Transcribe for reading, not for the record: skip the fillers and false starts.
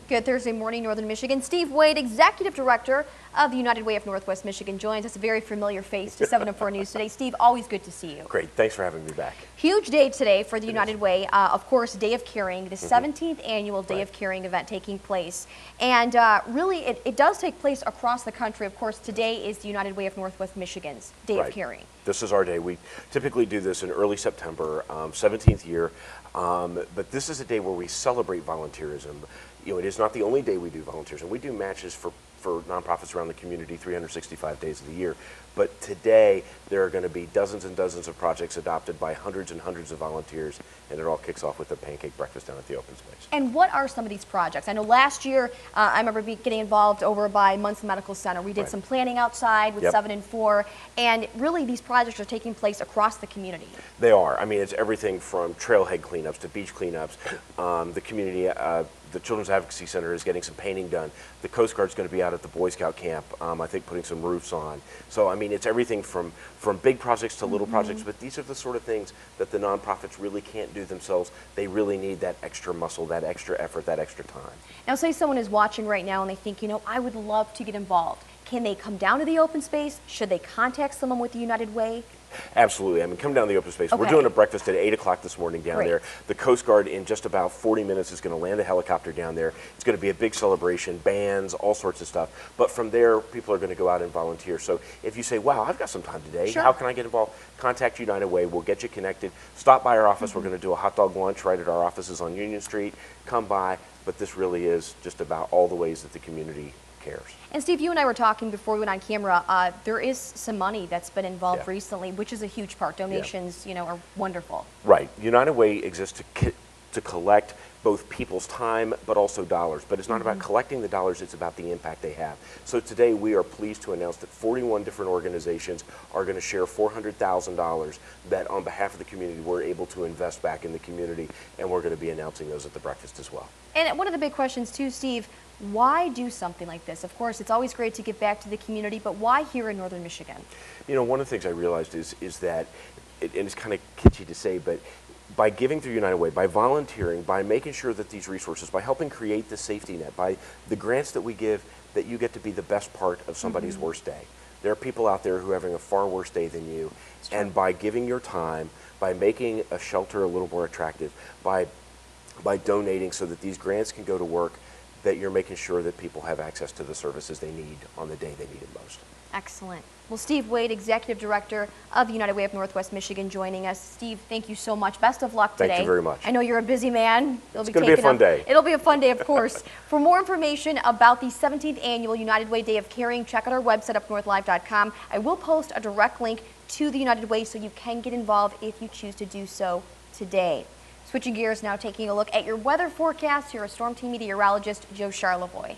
Good Thursday morning, Northern Michigan. Steve Wade, Executive Director of the United Way of Northwest Michigan, joins us. A very familiar face to 7 and 4 News today. Steve, always good to see you. Great. Thanks for having me back. Huge day today for the United Way. Of course, Day of Caring, the 17th annual Day of Caring event taking place. And really, it does take place across the country. Of course, today is the United Way of Northwest Michigan's Day of Caring. This is our day. We typically do this in early September, 17th year. But this is a day where we celebrate volunteerism. You know, it is not the only day we do volunteerism. We do matches for nonprofits around the community 365 days of the year. But today, there are going to be dozens and dozens of projects adopted by hundreds and hundreds of volunteers, and it all kicks off with a pancake breakfast down at the open space. And what are some of these projects? I know last year, I remember getting involved over by Munson Medical Center. We did some planning outside with 7 and 4, and really these projects are taking place across the community. They are. I mean, it's everything from trailhead cleanups to beach cleanups. The community, the Children's Advocacy Center is getting some painting done. The Coast Guard's going to be out at the Boy Scout camp, I think putting some roofs on. So, I mean, it's everything from big projects to little projects, but these are the sort of things that the nonprofits really can't do themselves. They really need that extra muscle, that extra effort, that extra time. Now, say someone is watching right now and they think, you know, I would love to get involved. Can they come down to the open space? Should they contact someone with the United Way? Absolutely. I mean, come down to the open space. We're doing a breakfast at 8 o'clock this morning down there. The Coast Guard in just about 40 minutes is going to land a helicopter down there. It's going to be a big celebration, bands, all sorts of stuff. But from there, people are going to go out and volunteer. So if you say, wow, I've got some time today, how can I get involved? Contact United Way. We'll get you connected. Stop by our office. We're going to do a hot dog lunch right at our offices on Union Street. Come by. But this really is just about all the ways that the community cares. And Steve, you and I were talking before we went on camera. There is some money that's been involved recently, which is a huge part. Donations, you know, are wonderful. Right. United Way exists to collect both people's time but also dollars. But it's not about collecting the dollars, it's about the impact they have. So today we are pleased to announce that 41 different organizations are going to share $400,000 that on behalf of the community we're able to invest back in the community, and we're going to be announcing those at the breakfast as well. And one of the big questions too, Steve, why do something like this? Of course, it's always great to give back to the community, but why here in Northern Michigan? You know, one of the things I realized is that, and it's kind of kitschy to say, but by giving through United Way, by volunteering, by making sure that these resources, by helping create the safety net, by the grants that we give, that you get to be the best part of somebody's worst day. There are people out there who are having a far worse day than you, and by giving your time, by making a shelter a little more attractive, by donating so that these grants can go to work, that you're making sure that people have access to the services they need on the day they need it most. Excellent. Well, Steve Wade, Executive Director of the United Way of Northwest Michigan, joining us. Steve, thank you so much. Best of luck today. Thank you very much. I know you're a busy man. It's going to be a fun day. It'll be a fun day, of course. For more information about the 17th Annual United Way Day of Caring, check out our website, upnorthlive.com. I will post a direct link to the United Way so you can get involved if you choose to do so today. Switching gears now, taking a look at your weather forecast. You're a Storm Team meteorologist, Joe Charlevoix.